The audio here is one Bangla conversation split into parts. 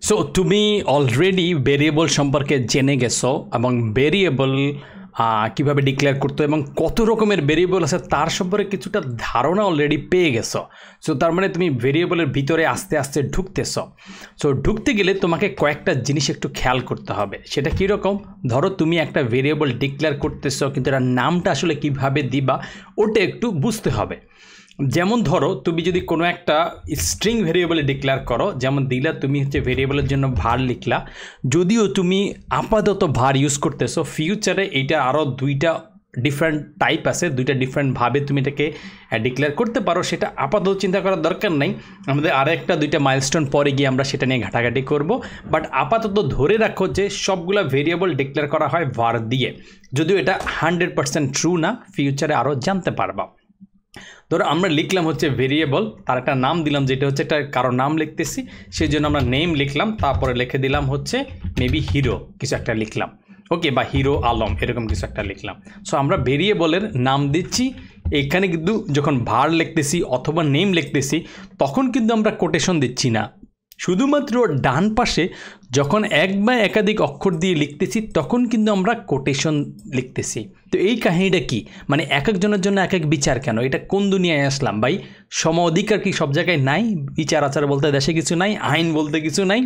সো তুমি অলরেডি ভেরিয়েবল সম্পর্কে জেনে গেছো এবং ভেরিয়েবল কীভাবে ডিক্লেয়ার করতে এবং কত রকমের ভেরিয়েবল আছে তার সম্পর্কে কিছুটা ধারণা অলরেডি পেয়ে গেছো। সো তার মানে তুমি ভেরিয়েবলের ভিতরে আস্তে আস্তে ঢুকতেছো। সো ঢুকতে গেলে তোমাকে কয়েকটা জিনিস একটু খেয়াল করতে হবে। সেটা কীরকম? ধরো তুমি একটা ভেরিয়েবল ডিক্লেয়ার করতেছো, কিন্তু এটার নামটা আসলে কীভাবে দিবা ওটা একটু বুঝতে হবে। যেমন ধরো তুমি যদি কোনো একটা স্ট্রিং ভেরিয়েবলে ডিক্লেয়ার করো, যেমন দিলা তুমি হচ্ছে ভেরিয়েবলের জন্য ভার লিখলা, যদিও তুমি আপাতত ভার ইউজ করতেছো, ফিউচারে এইটা আরও দুইটা ডিফারেন্ট টাইপ আছে, দুইটা ডিফারেন্টভাবে তুমি এটাকে ডিক্লেয়ার করতে পারো। সেটা আপাতত চিন্তা করার দরকার নাই, আমাদের আরেকটা দুইটা মাইলস্টোন পরে গিয়ে আমরা সেটা নিয়ে ঘাটাঘাটি করব। বাট আপাতত ধরে রাখো যে সবগুলা ভেরিয়েবল ডিক্লেয়ার করা হয় ভার দিয়ে, যদিও এটা 100% ট্রু না, ফিউচারে আরও জানতে পারবা। ধরো আমরা লিখলাম হচ্ছে ভেরিয়েবল, তার একটা নাম দিলাম, যেটা হচ্ছে একটা কারো নাম লিখতেছি, সেই জন্য আমরা নেম লিখলাম, তারপরে লিখে দিলাম হচ্ছে মেবি হিরো কিছু একটা লিখলাম, ওকে, বা হিরো আলম এরকম কিছু একটা লিখলাম। সো আমরা ভেরিয়েবলের নাম দিচ্ছি। এখানে কিন্তু যখন ভার লিখতেছি অথবা নেম লিখতেছি তখন কিন্তু আমরা কোটেশন দিচ্ছি না, শুধুমাত্র ডান পাশে যখন এক বা একাধিক অক্ষর দিয়ে লিখতেছি তখন কিন্তু আমরা কোটেশন লিখতেছি। তো এই কাহিনীটা কি, মানে এক একজনের জন্য এক এক বিচার কেন? এটা কোন দুনিয়ায় আসলাম ভাই? সম অধিকার কি সব জায়গায় নাই? বিচার আচার বলতে দেশে কিছু নাই, আইন বলতে কিছু নাই।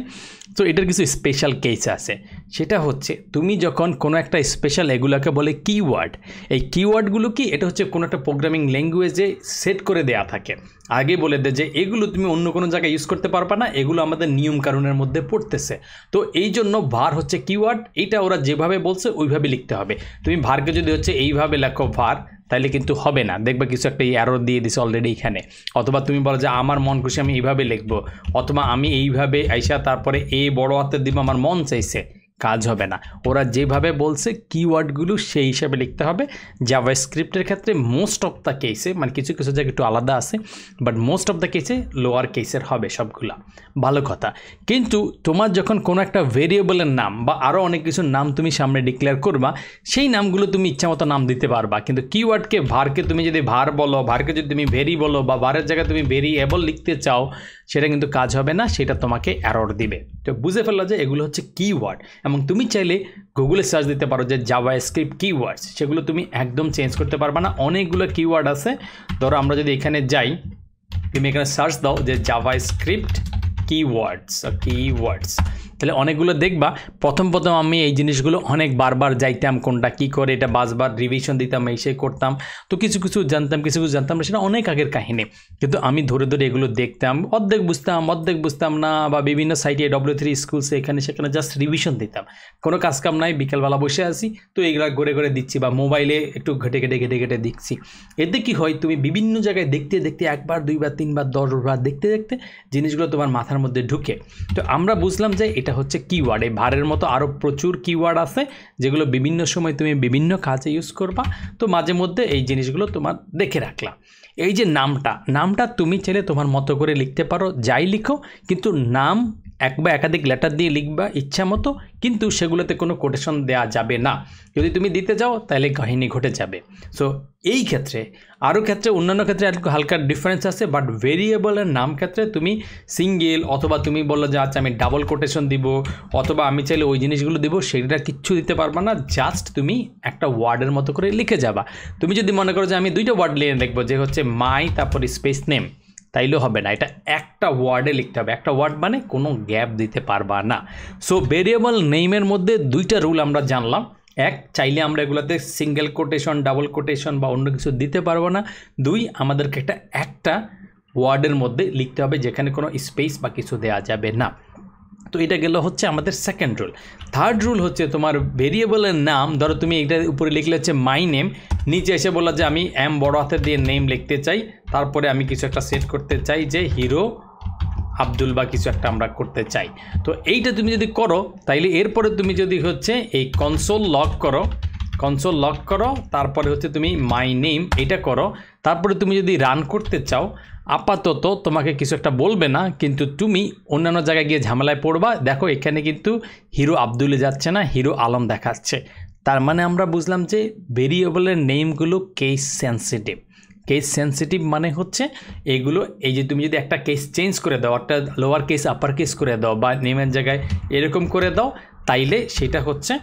তো এটার কিছু স্পেশাল কেস আছে। সেটা হচ্ছে তুমি যখন কোনো একটা স্পেশাল, এগুলোকে বলে কিওয়ার্ড। এই কিওয়ার্ডগুলো কি, এটা হচ্ছে কোনো একটা প্রোগ্রামিং ল্যাঙ্গুয়েজে সেট করে দেয়া থাকে, আগে বলে দেয় যে এগুলো তুমি অন্য কোনো জায়গায় ইউজ করতে পারবা না, এগুলো আমাদের নিয়ম কানুনের মধ্যে পড়তেছে। তো এই জন্য ভার হচ্ছে কিওয়ার্ড, এইটা ওরা যেভাবে বলছে ওইভাবে লিখতে হবে। তুমি ভারকে যদি হচ্ছে এইভাবে লেখো ভার, তাইলে কিন্তু হবে না, দেখবা কিছু একটা এরর দিয়ে দিছে অলরেডি এখানে। অথবা তুমি বলো যে আমার মন খুশি আমি এইভাবে লিখবো, অথবা আমি এইভাবে আইসা তারপরে এই বড় হাতের দিব আমার মন চাইছে, কাজ হবে না। ওরা যেভাবে বলছে কিওয়ার্ডগুলো সেই হিসাবে লিখতে হবে। জাভাস্ক্রিপ্টের ক্ষেত্রে মোস্ট অফ দ্য কেসে, মানে কিছু কিছু জায়গায় একটু আলাদা আছে, বাট মোস্ট অফ দ্য কেসে লোয়ার কেসের হবে সবগুলা, ভালো কথা। কিন্তু তোমার যখন কোনো একটা ভেরিয়েবলের নাম বা আরও অনেক কিছুর নাম তুমি সামনে ডিক্লেয়ার করবা, সেই নামগুলো তুমি ইচ্ছামতো নাম দিতে পারবা। কিন্তু কিওয়ার্ডকে, ভারকে তুমি যদি ভার বলো, ভারকে যদি তুমি ভেরি বলো, বা ভারের জায়গায় তুমি ভেরিয়েবল লিখতে চাও, সেটা কিন্তু কাজ হবে না, সেটা তোমাকে এরর দিবে। তো বুঝে ফেললো যে এগুলো হচ্ছে কিওয়ার্ড। এবং তুমি চাইলে গুগলে সার্চ দিতে পারো যে জাভাস্ক্রিপ্ট কিওয়ার্ডস, সেগুলো তুমি একদম চেঞ্জ করতে পারবে না, অনেকগুলো কিওয়ার্ড আছে। ধরো আমরা যদি এখানে যাই, তুমি এখানে সার্চ দাও যে জাভাস্ক্রিপ্ট কিওয়ার্ডস, তাহলে অনেকগুলো দেখবা। প্রথম আমি এই জিনিসগুলো অনেক বারবার যাইতাম, কোনটা কী করে এটা বারবার রিভিশন দিতাম, এই সেই করতাম। তো কিছু কিছু জানতাম, কিছু কিছু জানতাম না, সেটা অনেক আগের কাহিনী। কিন্তু আমি ধরে ধরে এগুলো দেখতাম, অর্ধেক বুঝতাম না, বা বিভিন্ন সাইটে W3 স্কুলসে এখানে সেখানে জাস্ট রিভিশন দিতাম। কোনো কাজকাম নাই, বিকেলবেলা বসে আছি, তো এগুলো ঘুরে ঘুরে দিচ্ছি, বা মোবাইলে একটু ঘেটে ঘেটে দেখছি। এতে কি হয়, তুমি বিভিন্ন জায়গায় দেখতে দেখতে, একবার দুইবার তিনবার 10বার দেখতে দেখতে জিনিসগুলো তোমার মাথার মধ্যে ঢুকে। তো আমরা বুঝলাম যে এটা হচ্ছে কিওয়ার্ড। এই ভারের মতো আরও প্রচুর কিওয়ার্ড আছে যেগুলো বিভিন্ন সময় তুমি বিভিন্ন কাজে ইউজ করবা। তো মাঝে মধ্যে এই জিনিসগুলো তোমার দেখে রাখলাম। এই যে নামটা তুমি চাইলে তোমার মতো করে লিখতে পারো, যাই লিখো, কিন্তু নাম এক বা একাধিক লেটার দিয়ে লিখবা ইচ্ছা মতো, কিন্তু সেগুলোতে কোনো কোটেশন দেওয়া যাবে না। যদি তুমি দিতে যাও তাহলে কাহিনী ঘটে যাবে। সো এই ক্ষেত্রে, আরও ক্ষেত্রে, অন্যান্য ক্ষেত্রে একটু হালকা ডিফারেন্স আছে, বাট ভেরিয়েবলের নাম ক্ষেত্রে তুমি সিঙ্গেল, অথবা তুমি বললো যে আচ্ছা আমি ডাবল কোটেশন দিব, অথবা আমি চাইলে ওই জিনিসগুলো দিব, সেটা কিচ্ছু দিতে পারবা না। জাস্ট তুমি একটা ওয়ার্ডের মতো করে লিখে যাবা। তুমি যদি মনে করো যে আমি দুইটা ওয়ার্ড লিখে লিখবো, যে হচ্ছে মাই তারপর স্পেস নেম, তাইলেও হবে না, এটা একটা ওয়ার্ডে লিখতে হবে। একটা ওয়ার্ড মানে কোনো গ্যাপ দিতে পারবা না। সো ভেরিয়েবল নেমের মধ্যে দুইটা রুল আমরা জানলাম। এক, চাইলে আমরা এগুলোতে সিঙ্গেল কোটেশন, ডাবল কোটেশন বা অন্য কিছু দিতে পারবো না। দুই, আমাদেরকে একটা ওয়ার্ডের মধ্যে লিখতে হবে যেখানে কোনো স্পেস বা কিছু দেওয়া যাবে না। তো এটা গেল হচ্ছে আমাদের সেকেন্ড রুল। থার্ড রুল হচ্ছে তোমার ভেরিয়েবলের নাম, ধরো তুমি এটার উপরে লিখলে হচ্ছে মাই নেম, নিচে এসে বললো যে আমি এম বড় হাতের দিয়ে নেম লিখতে চাই, তারপরে আমি কিছু একটা সেট করতে চাই যে হিরো আব্দুল বা কিছু একটা আমরা করতে চাই। তো এইটা তুমি যদি করো, তাইলে এরপরে তুমি যদি হচ্ছে এই কনসোল লক করো, তারপরে হচ্ছে তুমি মাই নেম এটা করো, তারপরে তুমি যদি রান করতে চাও, আপাতত তোমাকে কিছু একটা বলবে না, কিন্তু তুমি অন্যান্য জায়গায় গিয়ে ঝামেলায় পড়বা। দেখো এখানে কিন্তু হিরো আব্দুলে যাচ্ছে না, হিরো আলম দেখাচ্ছে। তার মানে আমরা বুঝলাম যে ভেরিয়েবলের নেমগুলো কেস সেন্সিটিভ। কেস সেন্সিটিভ মানে হচ্ছে এগুলো, এই যে তুমি যদি একটা কেস চেঞ্জ করে দাও, একটা লোয়ার কেস আপার কেস করে দাও বা নেমের জায়গায় এরকম করে দাও, তাইলে সেটা হচ্ছে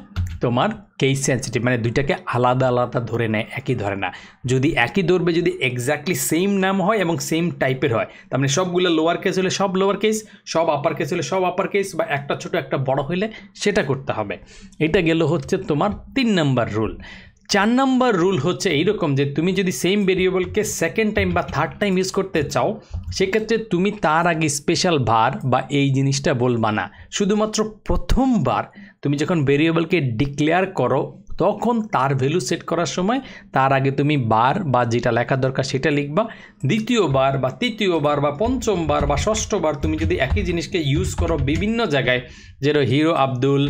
তোমার কেস সেন্সিটিভ, মানে দুইটাকে আলাদা আলাদা ধরে নেয়, একই ধরে না। যদি একই ধরবে, যদি এক্স্যাক্টলি সেম নাম হয় এবং সেম টাইপের হয়, তার মানে সবগুলো লোয়ার কেস হলে সব লোয়ার কেস, সব আপার কেস হলে সব আপার কেস, বা একটা ছোট একটা বড় হইলে সেটা করতে হবে। এটা গেল হচ্ছে তোমার 3 নম্বর রুল। 4 নম্বর রুল হচ্ছে এইরকম যে তুমি যদি সেম ভেরিয়েবলকে সেকেন্ড টাইম বা থার্ড টাইম ইউজ করতে চাও, সেক্ষেত্রে তুমি তার আগে স্পেশাল ভার বা এই জিনিসটা বলবা না। শুধুমাত্র প্রথমবার তুমি যখন ভেরিয়েবলকে ডিক্লেয়ার করো, তখন তার ভ্যালু সেট করার সময় তার আগে তুমি বার বা যেটা লেখা দরকার সেটা লিখবা। দ্বিতীয়বার বা তৃতীয়বার বা পঞ্চমবার বা ষষ্ঠবার তুমি যদি একই জিনিসকে ইউজ করো বিভিন্ন জায়গায়, যেটা হিরো আব্দুল,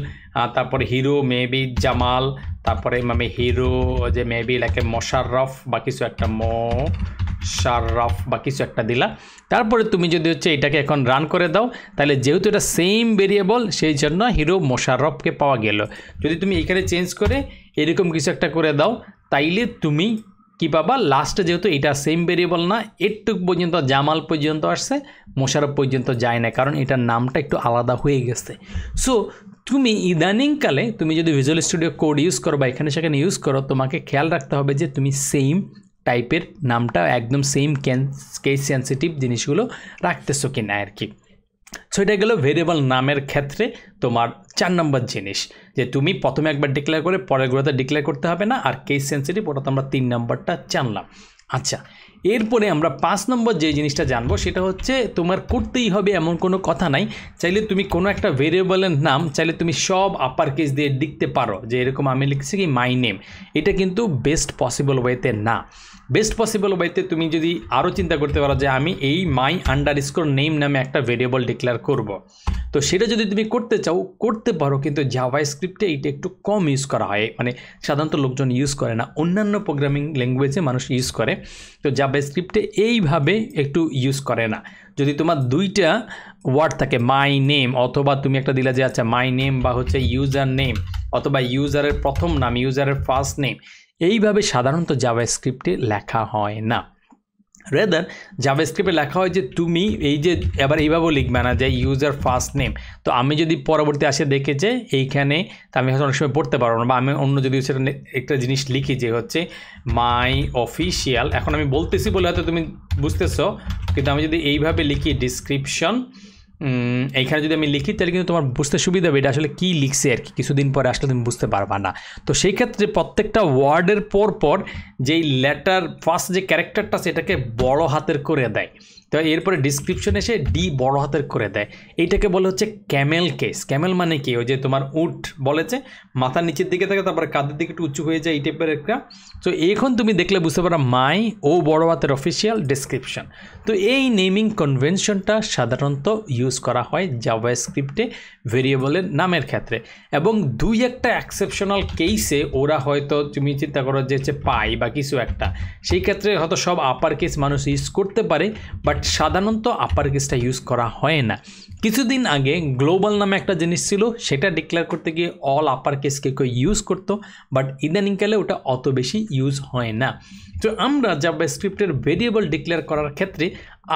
তারপরে হিরো মেবি জামাল, তারপরে মানে হিরো যে মেবি লাগে মোশাররফ বা কিছু একটা মোশাররফ বা কিছু একটা দিলা, তারপরে তুমি যদি হচ্ছে এটাকে এখন রান করে দাও, তাহলে যেহেতু এটা সেম ভেরিয়েবল সেই জন্য হিরো মোশাররফকে পাওয়া গেল। যদি তুমি এখানে চেঞ্জ করে এরকম কিছু একটা করে দাও, তাইলে তুমি কি পাবা, লাস্টে যেহেতু এটা সেম ভেরিয়েবল না, এটুক পর্যন্ত জামাল পর্যন্ত আসছে, মোশাররফ পর্যন্ত যায় না, কারণ এটার নামটা একটু আলাদা হয়ে গেছে। সো তুমি ইদানিংকালে তুমি যদি ভিজুয়াল স্টুডিও কোড ইউজ করো বা এখানে সেখানে ইউজ করো, তোমাকে খেয়াল রাখতে হবে যে তুমি সেম টাইপের নামটা একদম সেম কেস সেন্সিটিভ জিনিসগুলো রাখতেছো কিনা আর কি। সো এটা গেল ভেরিয়েবল নামের ক্ষেত্রে তোমার 4 নম্বর জিনিস, যে তুমি প্রথমে একবার ডিক্লেয়ার করে পরেরগুলোতে ডিক্লেয়ার করতে হবে না, আর কেস সেন্সিটিভ ওটা তো আমরা 3 নম্বরটা জানলাম। আচ্ছা, এরপরে আমরা 5 নম্বর যে জিনিসটা জানবো সেটা হচ্ছে তোমার করতেই হবে এমন কোনো কথা নাই। চাইলে তুমি কোনো একটা ভেরিয়েবলের নাম চাইলে তুমি সব আপার কেস দিয়ে লিখতে পারো, যে এরকম আমি লিখছি কি মাই নেম। এটা কিন্তু বেস্ট পসিবল ওয়েতে না। বেস্ট পসিবল ওয়েতে তুমি যদি আরও চিন্তা করতে পারো যে আমি এই মাই আন্ডারস্কোর নেম নামে একটা ভেরিয়েবল ডিক্লেয়ার করব, তো সেটা যদি তুমি করতে চাও করতে পারো, কিন্তু জাভাস্ক্রিপ্টে এইটা একটু কম ইউজ করা হয়, মানে সাধারণত লোকজন ইউজ করে না, অন্যান্য প্রোগ্রামিং ল্যাঙ্গুয়েজে মানুষ ইউজ করে, তো জাভাস্ক্রিপ্টে এইভাবে একটু ইউজ করে না। যদি তোমার দুইটা ওয়ার্ড থাকে মাই নেম, অথবা তুমি একটা দিলা যে আচ্ছা মাই নেম বা হচ্ছে ইউজার নেম, অথবা ইউজারের প্রথম নাম, ইউজারের ফার্স্ট নেম, এইভাবে সাধারণত জাভাস্ক্রিপ্টে লেখা হয় না। রেদার জাভাস্ক্রিপ্টে লেখা হয় যে তুমি এই যে এবার এইভাবেও লিখবে না যে ইউজার ফার্স্ট নেম। তো আমি যদি পরবর্তী আসে দেখে যে এইখানে, তো আমি হয়তো অনেক সময় পড়তে পারবো না, বা আমি অন্য যদি সেটা একটা জিনিস লিখি যে হচ্ছে মাই অফিসিয়াল, এখন আমি বলতেছি বলে হয়তো তুমি বুঝতেছো, কিন্তু আমি যদি এইভাবে লিখি ডিসক্রিপশন, এইখানে যদি আমি লিখি তাহলে কিন্তু তোমার বুঝতে সুবিধা হবে এটা আসলে কী লিখছে আর কি, কিছুদিন পরে আসলে তুমি বুঝতে পারবা না। তো সেই ক্ষেত্রে প্রত্যেকটা ওয়ার্ডের পর যেই লেটার ফার্স্ট যে ক্যারেক্টারটা সেটাকে বড় হাতের করে দেয়, তো এরপরে ডিসক্রিপশন এসে ডি বড় হাতের করে দেয়। এইটাকে বলে হচ্ছে ক্যামেল কেস। ক্যামেল মানে কি, ওই যে তোমার উট বলেছে মাথার নিচের দিকে থাকে তারপরে কাঁধের দিকে একটু উঁচু হয়ে যায়, এই টাইপের একটা। তো এখন তুমি দেখলে বুঝতে পারো মাই ও বড় হাতের অফিসিয়াল ডিসক্রিপশন। তো এই নেমিং কনভেনশনটা সাধারণত ইউজ করা হয় জাভাস্ক্রিপ্টে ভেরিয়েবলের নামের ক্ষেত্রে, এবং দুই একটা এক্সেপশনাল কেসে ওরা হয়তো তুমি চিন্তা করো যে হচ্ছে পাই বা কিছু একটা, সেই ক্ষেত্রে হয়তো সব আপার কেস মানুষ ইউজ করতে পারে, বাট সাধারণত আপার কেসটা ইউজ করা হয় না। কিছুদিন আগে গ্লোবাল নামে একটা জিনিস ছিল, সেটা ডিক্লেয়ার করতে গিয়ে অল আপার কেসকে কেউ ইউজ করতো, বাট ইদানিংকালে ওটা অত বেশি ইউজ হয় না। তো আমরা জাভাস্ক্রিপ্টের ভেরিয়েবল ডিক্লেয়ার করার ক্ষেত্রে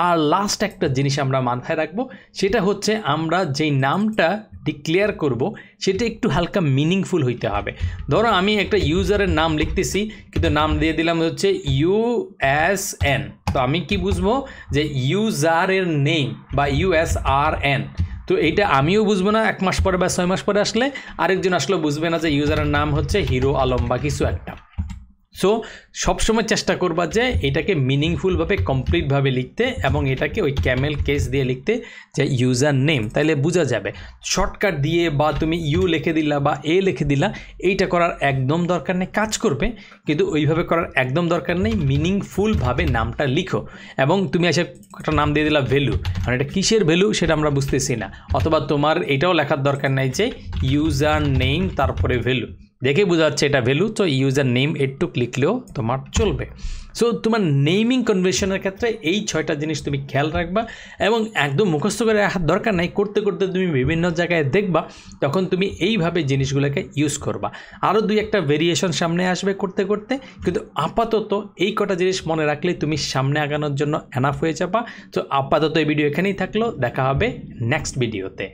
আর লাস্ট একটা জিনিস আমরা মাথায় রাখবো, সেটা হচ্ছে আমরা যেই নামটা ডিক্লেয়ার করব সেটা একটু হালকা মিনিংফুল হইতে হবে। ধরো আমি একটা ইউজারের নাম লিখতেছি, কিন্তু নাম দিয়ে দিলাম হচ্ছে USN, তো আমি কি বুঝবো যে ইউজারের নেম বা USRN, তো এইটা আমিও বুঝবো না, 1 মাস পরে বা 6 মাস পরে আসলে আরেকজন আসলে বুঝবে না যে ইউজারের নাম হচ্ছে হিরো আলম বা কিছু একটা। সো সবসময় চেষ্টা করবা যে এটাকে মিনিংফুলভাবে কমপ্লিটভাবে লিখতে, এবং এটাকে ওই ক্যামেল কেস দিয়ে লিখতে যে ইউজার নেম, তাইলে বোঝা যাবে। শর্টকাট দিয়ে বা তুমি ইউ লিখে দিলা বা এ লিখে দিলা, এইটা করার একদম দরকার নেই, কাজ করবে কিন্তু ওইভাবে করার একদম দরকার নেই। মিনিংফুলভাবে নামটা লিখো, এবং তুমি এসে একটা নাম দিয়ে দিলা ভ্যালু, মানে এটা কিসের ভ্যালু সেটা আমরা বুঝতেছি না, অথবা তোমার এটাও লেখার দরকার নাই যে ইউজার নেম তারপরে ভ্যালু, দেখে বোঝা যাচ্ছে এটা ভ্যালু, তো ইউজার নেম একটু লিখলেও তোমার চলবে। সো তোমার নেমিং কনভার্সনের ক্ষেত্রে এই 6টা জিনিস তুমি খেয়াল রাখবা এবং একদম মুখস্থ করে রাখার দরকার নাই, করতে করতে তুমি বিভিন্ন জায়গায় দেখবা, তখন তুমি এইভাবে জিনিসগুলোকে ইউজ করবা। আরও 2-1টা ভেরিয়েশন সামনে আসবে করতে করতে, কিন্তু আপাতত এই কটা জিনিস মনে রাখলেই তুমি সামনে আগানোর জন্য এনাফ হয়ে যাবা। তো আপাতত এই ভিডিও এখানেই থাকলো, দেখা হবে নেক্সট ভিডিওতে।